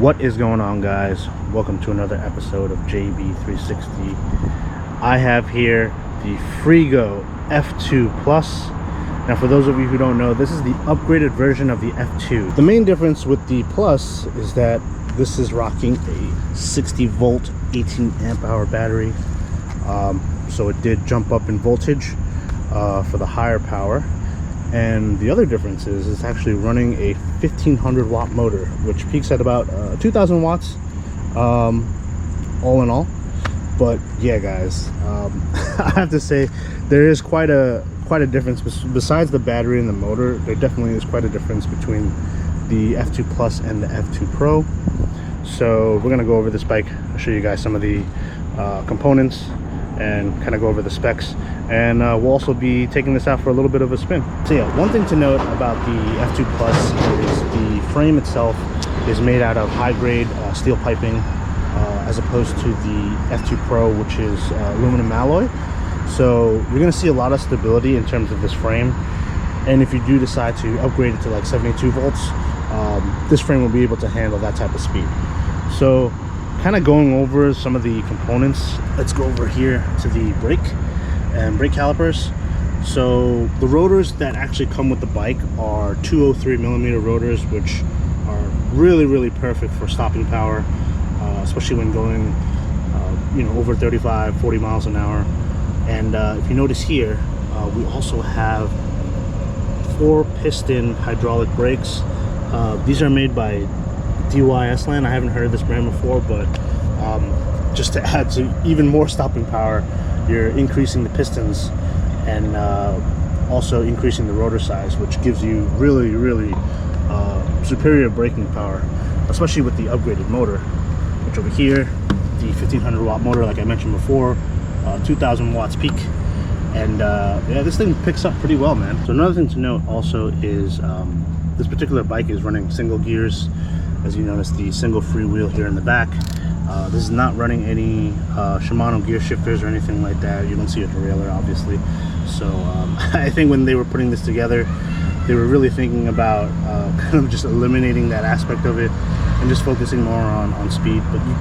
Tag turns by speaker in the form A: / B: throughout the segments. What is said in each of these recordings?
A: What is going on, guys? Welcome to another episode of JB360. I have here the Freego F2 Plus. Now, for those of you who don't know, this is the upgraded version of the F2. The main difference with the Plus is that this is rocking a 60 volt 18 amp hour battery, so it did jump up in voltage for the higher power. And the other difference is it's actually running a 1500 watt motor, which peaks at about 2000 watts all in all. But yeah, guys, I have to say there is quite a difference. Besides the battery and the motor, there definitely is quite a difference between the F2 Plus and the F2 Pro. So we're gonna go over this bike. I'll show you guys some of the components and kind of go over the specs, and we'll also be taking this out for a little bit of a spin. So yeah, one thing to note about the F2 Plus is the frame itself is made out of high-grade steel piping, as opposed to the F2 Pro, which is aluminum alloy. So you're going to see a lot of stability in terms of this frame, and if you do decide to upgrade it to like 72 volts, this frame will be able to handle that type of speed. So kind of going over some of the components, let's go over here to the brake and brake calipers. So the rotors that actually come with the bike are 203 millimeter rotors, which are really perfect for stopping power, especially when going over 35-40 miles an hour. And if you notice here, we also have 4 piston hydraulic brakes. These are made by DYS Land. I haven't heard of this brand before, but just to add to even more stopping power, you're increasing the pistons and also increasing the rotor size, which gives you really superior braking power, especially with the upgraded motor, which over here, the 1500 watt motor, like I mentioned before, 2000 watts peak. And yeah, this thing picks up pretty well, man. So another thing to note also is this particular bike is running single gears. As you notice, the single freewheel here in the back. This is not running any Shimano gear shifters or anything like that. You don't see a derailleur, obviously. So I think when they were putting this together, they were really thinking about kind of just eliminating that aspect of it and just focusing more on speed. But you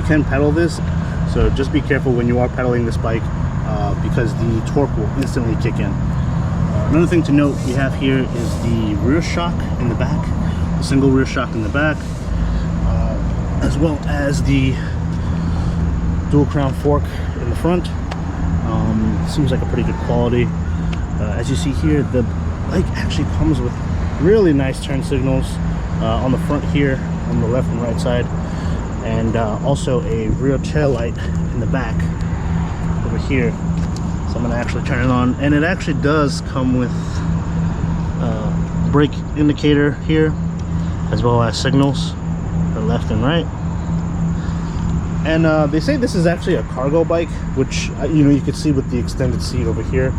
A: can pedal this, so just be careful when you are pedaling this bike, because the torque will instantly kick in. Another thing to note we have here is the rear shock in the back. Single rear shock in the back, as well as the dual crown fork in the front. Seems like a pretty good quality. As you see here, the bike actually comes with really nice turn signals on the front here, on the left and right side, and also a rear tail light in the back over here. So I'm going to actually turn it on, and it actually does come with brake indicator here, as well as signals for left and right. And they say this is actually a cargo bike, which you can see with the extended seat over here.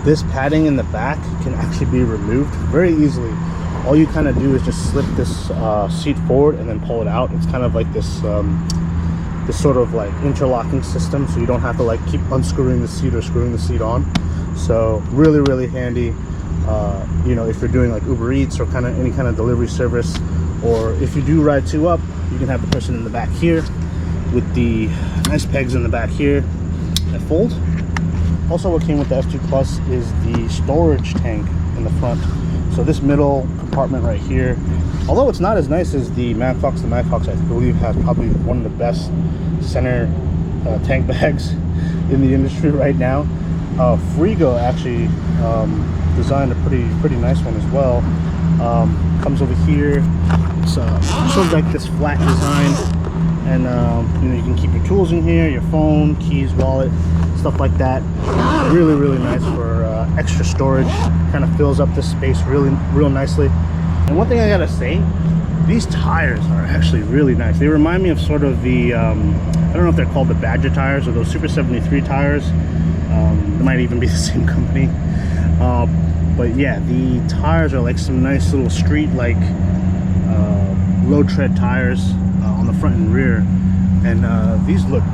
A: This padding in the back can actually be removed very easily. All you kind of do is just slip this seat forward and then pull it out. It's kind of like this this sort of like interlocking system, so you don't have to like keep unscrewing the seat or screwing the seat on. So really handy. If you're doing like Uber Eats or any kind of delivery service, or if you do ride 2 up, you can have the person in the back here with the nice pegs in the back here that fold. Also, what came with the F2 Plus is the storage tank in the front. So this middle compartment right here, although it's not as nice as the Magfox I believe has probably one of the best center tank bags in the industry right now. Freego actually designed a pretty nice one as well. Comes over here. It's sort of like this flat design, and you can keep your tools in here, your phone, keys, wallet, stuff like that. Really nice for extra storage. Kind of fills up this space real nicely. And one thing I gotta say, these tires are actually really nice. They remind me of sort of the I don't know if they're called the Badger tires or those Super 73 tires. They might even be the same company. But yeah, the tires are like some nice little street like low tread tires on the front and rear, and these look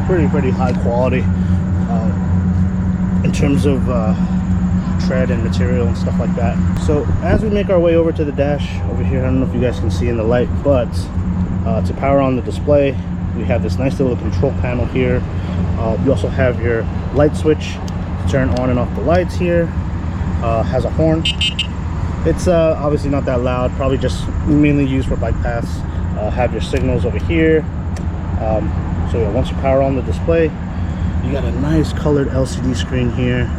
A: pretty high quality in terms of tread and material and stuff like that. So as we make our way over to the dash over here, I don't know if you guys can see in the light, but to power on the display, we have this nice little control panel here. You also have your light switch to turn on and off the lights here. Has a horn. It's obviously not that loud, probably just mainly used for bike paths. Have your signals over here. So yeah, once you power on the display, you got a nice colored LCD screen here.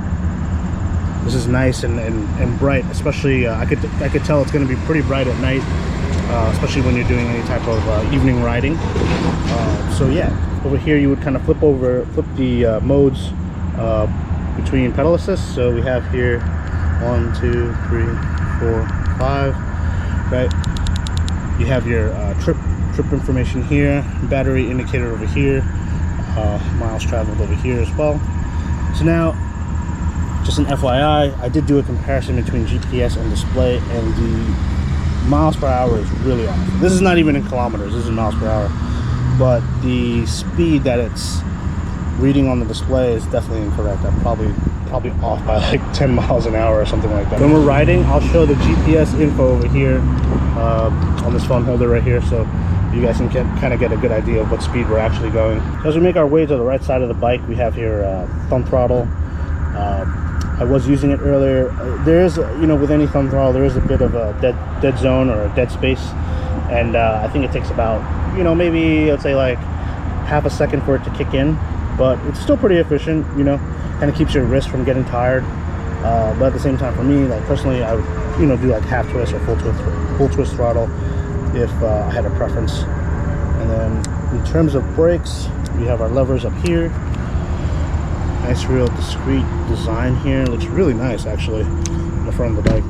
A: This is nice and bright, especially I could tell it's going to be pretty bright at night, especially when you're doing any type of evening riding. So yeah, over here you would kind of flip the modes between pedal assist. So we have here 1, 2, 3, 4, 5, right? You have your trip information here, battery indicator over here, miles traveled over here as well. So now, just an FYI, I did do a comparison between GPS and display, and the miles per hour is really off. This is not even in kilometers, this is miles per hour, but the speed that it's reading on the display is definitely incorrect. I'm probably off by like 10 miles an hour or something like that. When we're riding, I'll show the GPS info over here on this phone holder right here, so you guys can kind of get a good idea of what speed we're actually going. So as we make our way to the right side of the bike, we have here thumb throttle. I was using it earlier. There is, you know, with any thumb throttle, there is a bit of a dead zone or a dead space, and I think it takes about, you know, maybe let's say like half a second for it to kick in, but it's still pretty efficient, you know, kind of keeps your wrist from getting tired. But at the same time, for me, like personally, I would, you know, do like half twist or full twist throttle if I had a preference. And then in terms of brakes, we have our levers up here. Nice real discreet design here. Looks really nice actually on the front of the bike.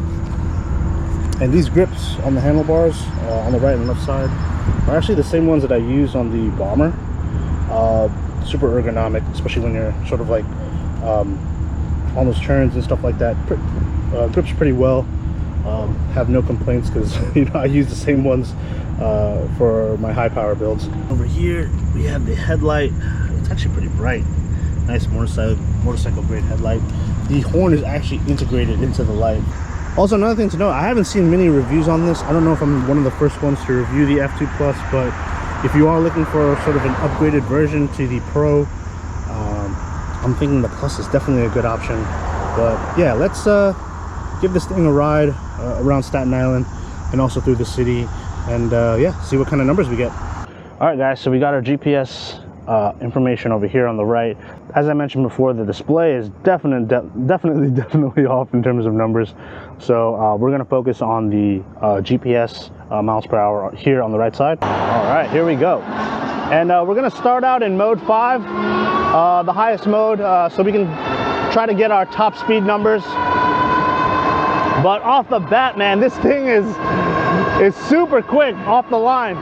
A: And these grips on the handlebars on the right and left side are actually the same ones that I use on the Bomber. Super ergonomic, especially when you're sort of like on those turns and stuff like that. Grips pretty well. Have no complaints because, you know, I use the same ones for my high power builds. Over here we have the headlight. It's actually pretty bright. Nice motorcycle grade headlight. The horn is actually integrated into the light. Also, another thing to note, I haven't seen many reviews on this. I don't know if I'm one of the first ones to review the F2 Plus, but if you are looking for sort of an upgraded version to the Pro, I'm thinking the Plus is definitely a good option. But yeah, let's give this thing a ride around Staten Island and also through the city, and yeah, see what kind of numbers we get. All right, guys, so we got our GPS information over here on the right. As I mentioned before, the display is definitely off in terms of numbers. So we're going to focus on the GPS miles per hour here on the right side. All right, here we go. And we're going to start out in mode 5, the highest mode, so we can try to get our top speed numbers. But off the bat, man, this thing is super quick off the line.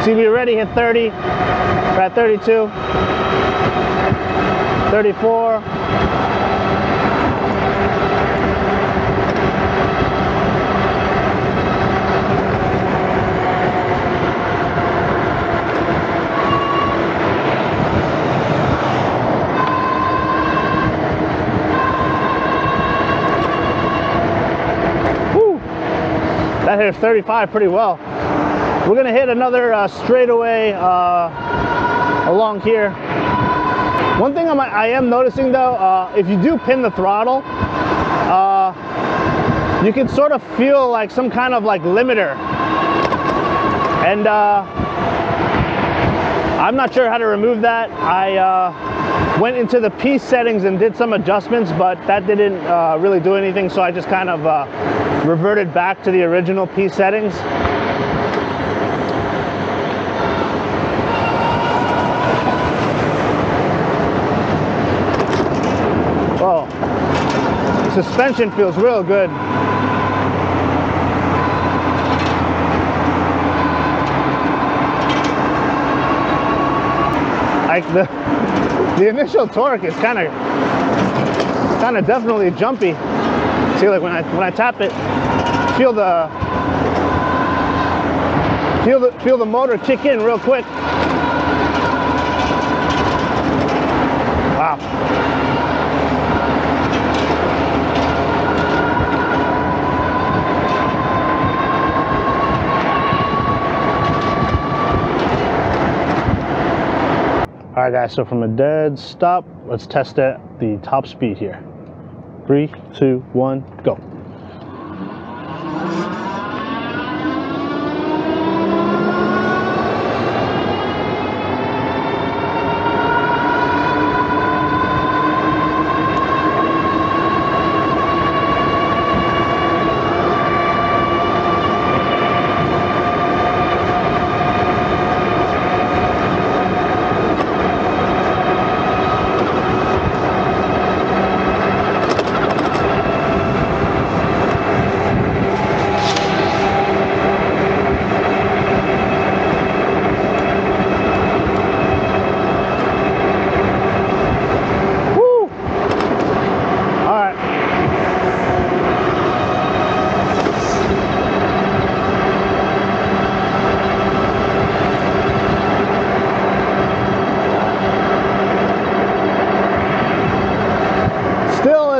A: See, we already hit 30, we're at 32, 34. Woo! That hit 35 pretty well. We're gonna hit another straightaway along here. One thing I am noticing though, if you do pin the throttle, you can sort of feel like some kind of like limiter. And I'm not sure how to remove that. I went into the P settings and did some adjustments, but that didn't really do anything, so I just kind of reverted back to the original P settings. Whoa, suspension feels real good. Like the initial torque is kind of definitely jumpy. See, like when I tap it, feel the motor kick in real quick. All right, guys, so from a dead stop, let's test the top speed here. 3, 2, 1, go.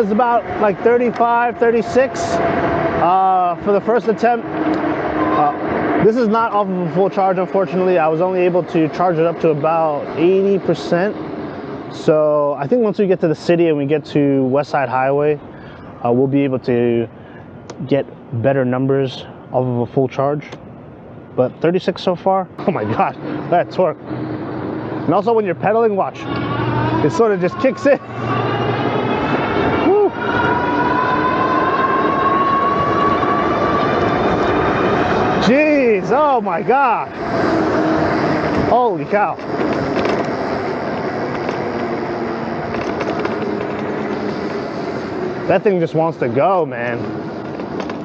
A: Is about like 35, 36 for the first attempt. This is not off of a full charge, unfortunately. I was only able to charge it up to about 80%. So I think once we get to the city and we get to West Side Highway, we'll be able to get better numbers off of a full charge. But 36 so far, oh my gosh, that torque. And also when you're pedaling, watch, it sort of just kicks in. Jeez, oh my God. Holy cow. That thing just wants to go, man.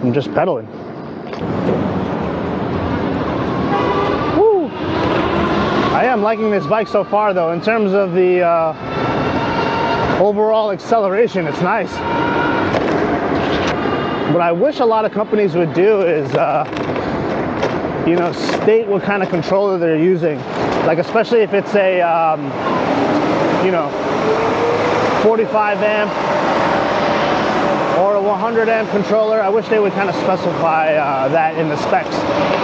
A: I'm just pedaling. Woo. I am liking this bike so far though. In terms of the overall acceleration, it's nice. What I wish a lot of companies would do is you know, state what kind of controller they're using. Like, especially if it's a, you know, 45 amp or a 100 amp controller. I wish they would kind of specify that in the specs.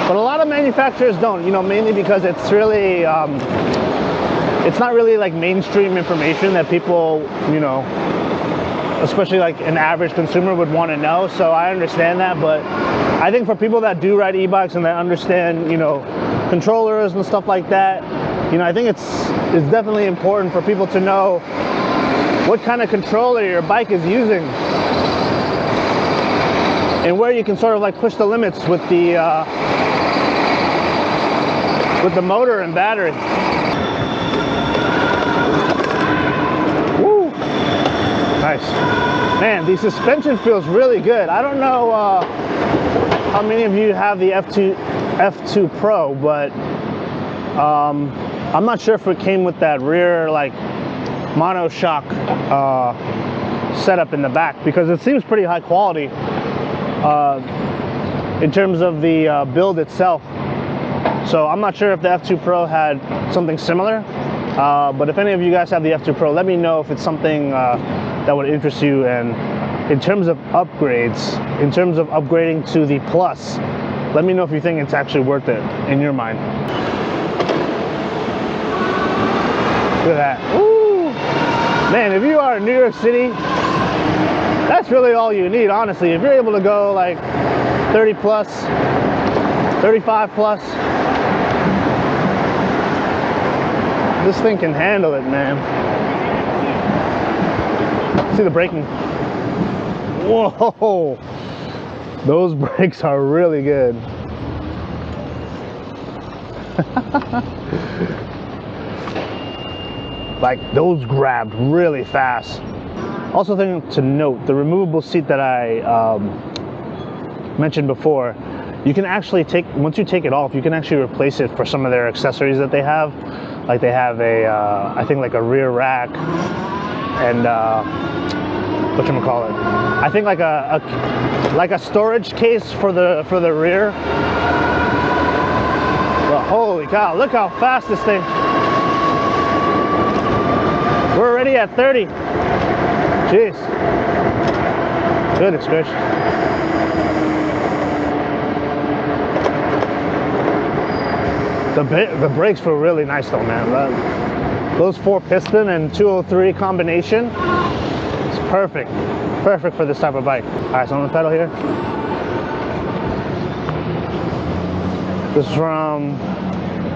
A: But a lot of manufacturers don't, you know, mainly because it's really, it's not really like mainstream information that people, you know, especially like an average consumer would want to know. So I understand that, but I think for people that do ride e-bikes and that understand, you know, controllers and stuff like that, you know, I think it's definitely important for people to know what kind of controller your bike is using and where you can sort of like push the limits with the motor and battery. Woo! Nice. Man, the suspension feels really good. I don't know how many of you have the F2 Pro, but I'm not sure if it came with that rear like monoshock setup in the back, because it seems pretty high quality in terms of the build itself. So I'm not sure if the F2 Pro had something similar, but if any of you guys have the F2 Pro, let me know if it's something that would interest you. And in terms of upgrades, in terms of upgrading to the Plus, let me know if you think it's actually worth it in your mind. Look at that. Ooh. Man, if you are in New York City, that's really all you need, honestly. If you're able to go like 30 plus, 35 plus, this thing can handle it, man. See the braking. Whoa, those brakes are really good. Like, those grabbed really fast. Also, thing to note, the removable seat that I mentioned before, you can actually once you take it off, you can actually replace it for some of their accessories that they have. Like, they have a, I think like a rear rack and whatchamacallit, I think like a storage case for the rear. But holy cow, look how fast this thing. We're already at 30. Jeez. Goodness gracious. The brakes feel really nice though, man. those 4-piston and 203 combination is perfect. Perfect for this type of bike. All right, so I'm gonna pedal here. This is from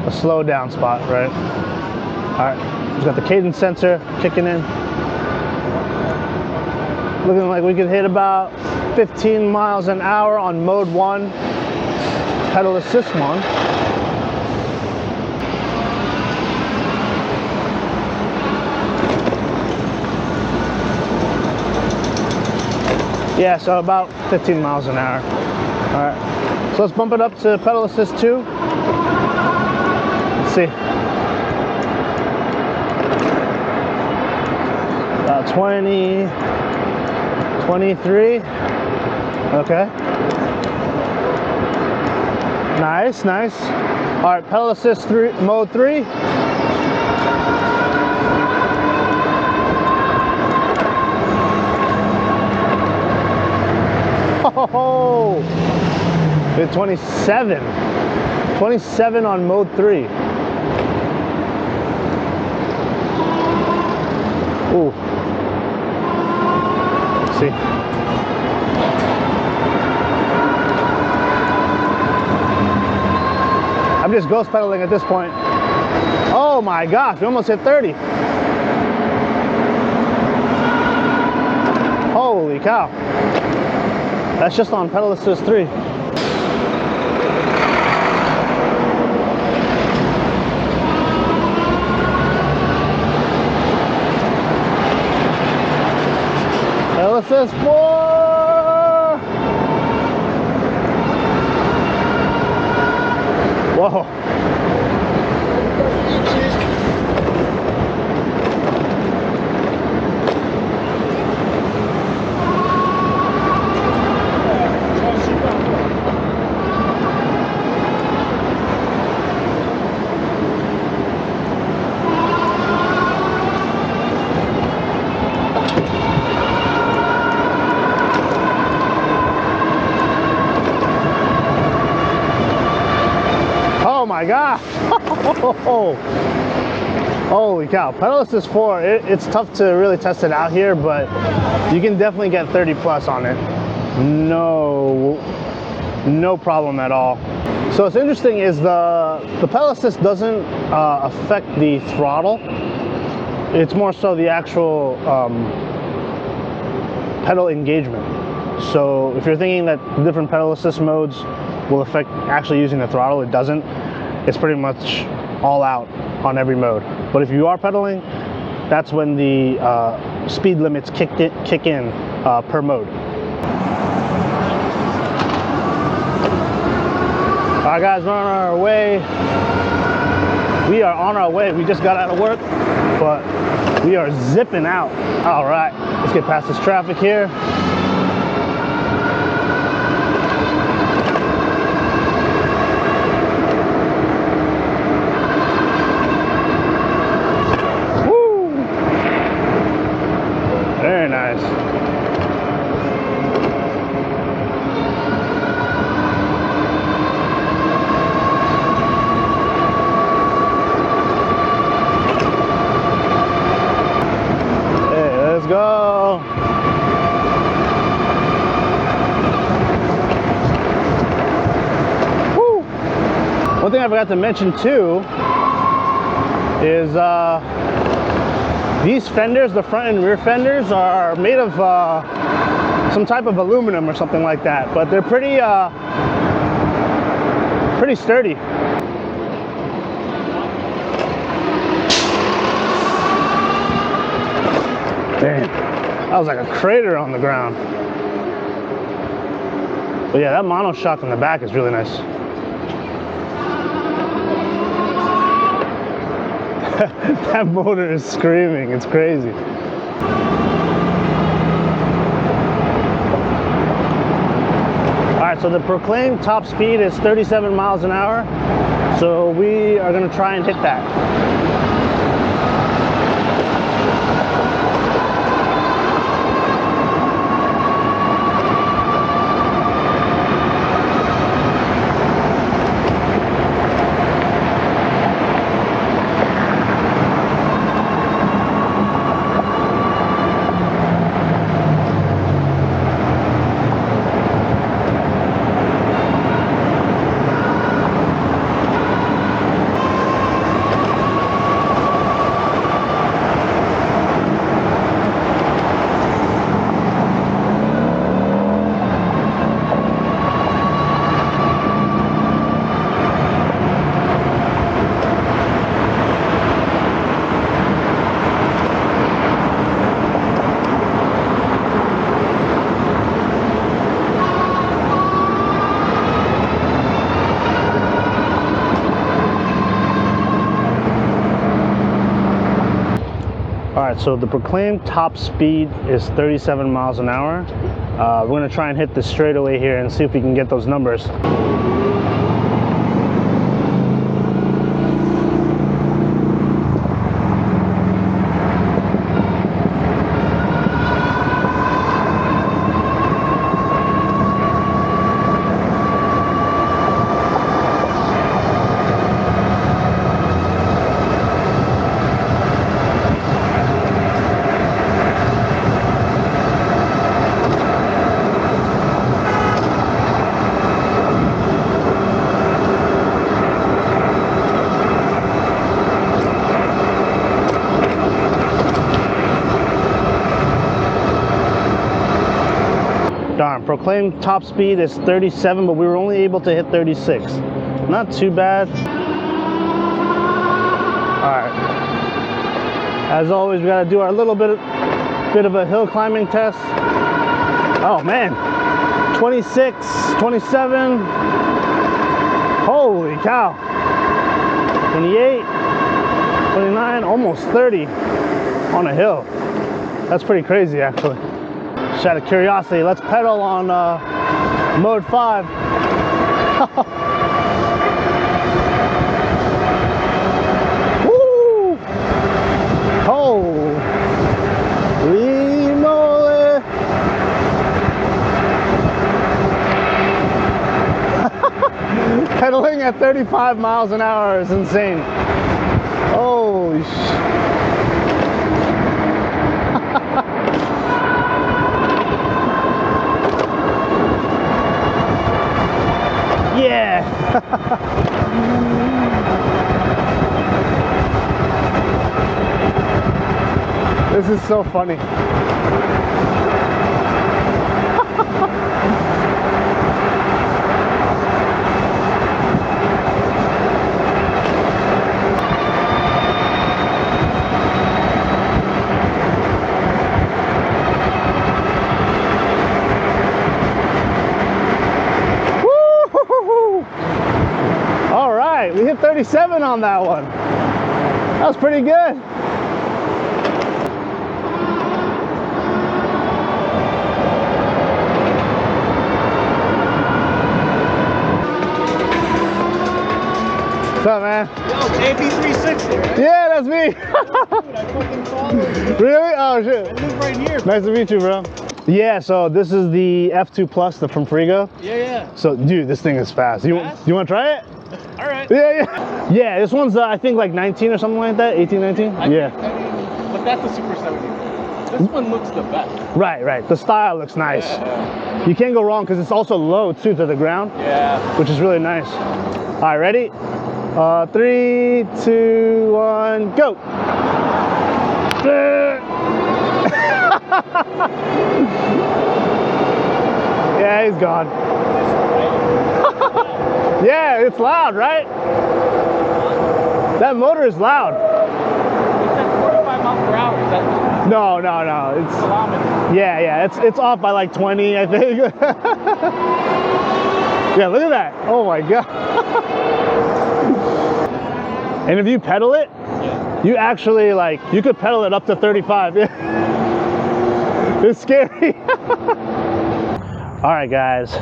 A: a slow down spot, right? All right, we've got the cadence sensor kicking in. Looking like we could hit about 15 miles an hour on mode 1, pedal assist 1. Yeah, so about 15 miles an hour. All right, so let's bump it up to pedal assist 2. Let's see. About 20, 23. Okay. Nice, nice. All right, pedal assist 3, mode 3. Oh, hit 27. 27 on mode 3. Ooh. Let's see. I'm just ghost pedaling at this point. Oh my gosh, we almost hit 30. Holy cow. That's just on pedal assist 3. Pedal assist 4. Whoa. Oh my gosh. Holy cow. Pedal assist 4, it's tough to really test it out here, but you can definitely get 30 plus on it. No problem at all. So what's interesting is the pedal assist doesn't affect the throttle. It's more so the actual pedal engagement. So if you're thinking that different pedal assist modes will affect actually using the throttle, it doesn't. It's pretty much all out on every mode. But if you are pedaling, that's when the speed limits kick in per mode. All right, guys, we're on our way. We are on our way. We just got out of work, but we are zipping out. All right, let's get past this traffic here. Very nice. Hey, let's go. Woo. One thing I forgot to mention too is these fenders, the front and rear fenders, are made of some type of aluminum or something like that, but they're pretty sturdy. Damn, that was like a crater on the ground. But yeah, that monoshock in the back is really nice. That motor is screaming, it's crazy. Alright, so the proclaimed top speed is 37 miles an hour. So we are going to try and hit that. All right, so the proclaimed top speed is 37 miles an hour. We're gonna try and hit the straightaway here and see if we can get those numbers. Darn, proclaimed top speed is 37, but we were only able to hit 36. Not too bad. All right. As always, we gotta do our little bit of a hill climbing test. Oh man, 26, 27. Holy cow. 28, 29, almost 30 on a hill. That's pretty crazy, actually. Just out of curiosity, let's pedal on mode 5. Woo! Holy moly! Pedaling at 35 miles an hour is insane. Holy sh! Yeah! This is so funny. We hit 37 on that one. That was pretty good. What's up, man?
B: Yo, AB360, right?
A: Yeah, that's me.
B: Dude, I fucking followed you.
A: Really? Oh, shit.
B: I live right here.
A: Nice to meet you, bro. Yeah, so this is the F2 Plus, from Freego.
B: Yeah.
A: So, dude, this thing is fast. You want to try it?
B: All right.
A: Yeah. Yeah, this one's, I think, like 19 or something like that. 18, 19? Yeah.
B: But that's the Super 70. This one looks the best.
A: Right. The style looks nice.
B: Yeah.
A: You can't go wrong because it's also low, too, to the ground.
B: Yeah.
A: Which is really nice. All right, ready? 3, 2, 1, go! Yeah, he's gone. Yeah, it's loud, right? That motor is loud.
B: It's at 45 miles per hour. Is that
A: No. It's
B: kilometers?
A: Yeah. It's off by like 20, I think. Yeah, look at that. Oh my god. And if you pedal it, you actually you could pedal it up to 35. It's scary. All right, guys.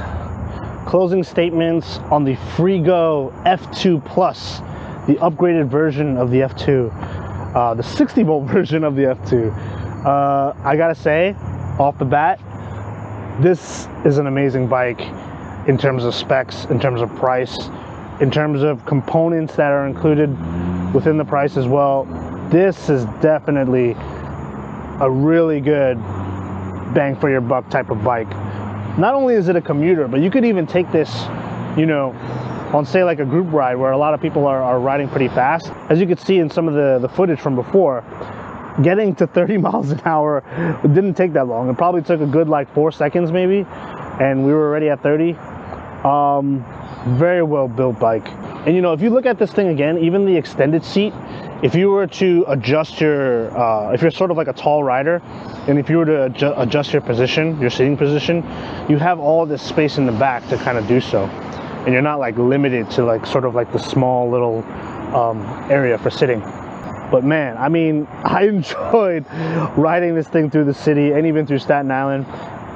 A: Closing statements on the Freego F2 Plus, the upgraded version of the F2, the 60 volt version of the F2. I gotta say, off the bat, this is an amazing bike in terms of specs, in terms of price, in terms of components that are included within the price as well. This is definitely a really good bang for your buck type of bike. Not only is it a commuter, but you could even take this, on say like a group ride where a lot of people are riding pretty fast. As you could see in some of the footage from before, getting to 30 miles an hour didn't take that long. It probably took a good 4 seconds maybe, and we were already at 30. Very well built bike. And if you look at this thing again, even the extended seat, if you were to adjust your, if you're sort of like a tall rider, and if you were to adjust your position, your sitting position, you have all this space in the back to kind of do so. And you're not limited to sort of the small little area for sitting. But man, I mean, I enjoyed riding this thing through the city and even through Staten Island.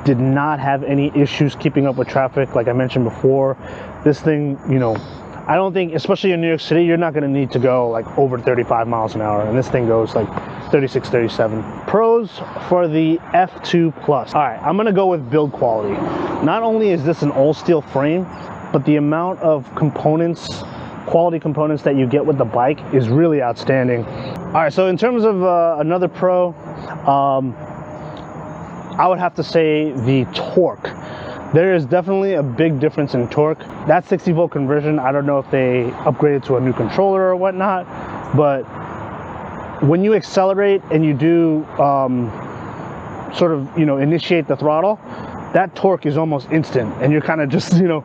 A: Did not have any issues keeping up with traffic, like I mentioned before. This thing, you know, I don't think, especially in New York City, you're not going to need to go like over 35 miles an hour, and this thing goes like 36, 37. Pros for the F2 Plus. All right, I'm going to go with build quality. Not only is this an all steel frame, but the amount of components, quality components that you get with the bike is really outstanding. All right, so in terms of another pro, I would have to say the torque. There is definitely a big difference in torque. That 60 volt conversion, I don't know if they upgraded to a new controller or whatnot, but when you accelerate and you do sort of, you know, initiate the throttle, that torque is almost instant, and you're kind of just, you know,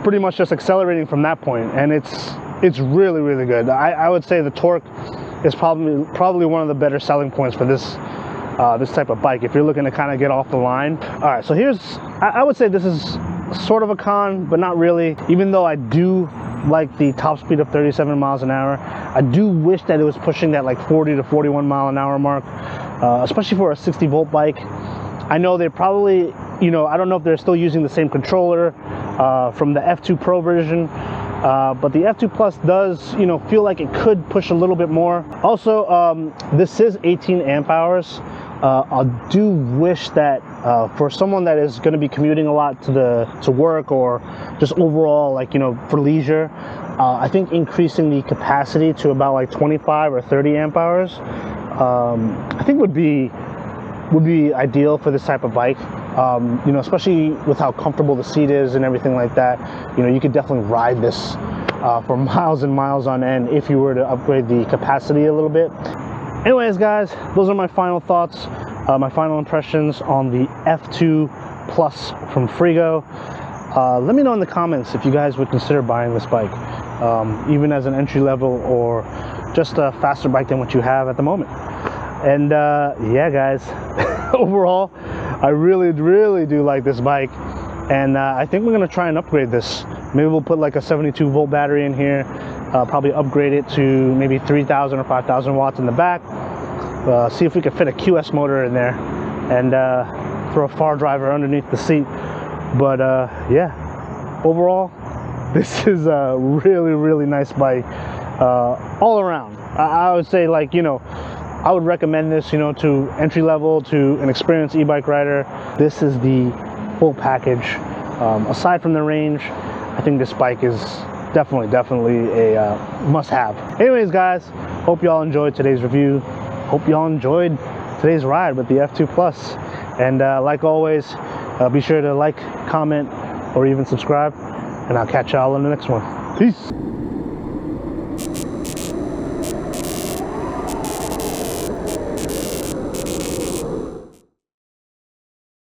A: pretty much just accelerating from that point, and it's really, really good. I would say the torque is probably one of the better selling points for this this type of bike if you're looking to kind of get off the line. All right, so I would say this is sort of a con, but not really. Even though I do like the top speed of 37 miles an hour, I do wish that it was pushing that like 40 to 41 mile an hour mark, especially for a 60 volt bike. I know they probably, you know, I don't know if they're still using the same controller from the F2 Pro version, but the F2 Plus does, you know, feel like it could push a little bit more. Also, this is 18 amp hours. I do wish that for someone that is going to be commuting a lot to work, or just overall, like, you know, for leisure, I think increasing the capacity to about like 25 or 30 amp hours, I think would be ideal for this type of bike. You know, especially with how comfortable the seat is and everything like that. You know, you could definitely ride this for miles and miles on end if you were to upgrade the capacity a little bit. Anyways, guys, those are my final thoughts, my final impressions on the F2 Plus from Freego. Let me know in the comments if you guys would consider buying this bike, even as an entry level or just a faster bike than what you have at the moment. And yeah, guys, overall, I really do like this bike, and I think we're gonna try and upgrade this. Maybe we'll put like a 72 volt battery in here, probably upgrade it to maybe 3,000 or 5,000 watts in the back, see if we can fit a QS motor in there, and throw a far driver underneath the seat. But yeah, overall, this is a really nice bike all around. I would say, like, you know, I would recommend this, you know, to entry level, to an experienced e-bike rider. This is the full package. Aside from the range, I think this bike is definitely a must-have. Anyways, guys, hope y'all enjoyed today's review. Hope y'all enjoyed today's ride with the F2 Plus. And like always, be sure to like, comment, or even subscribe. And I'll catch y'all in the next one. Peace.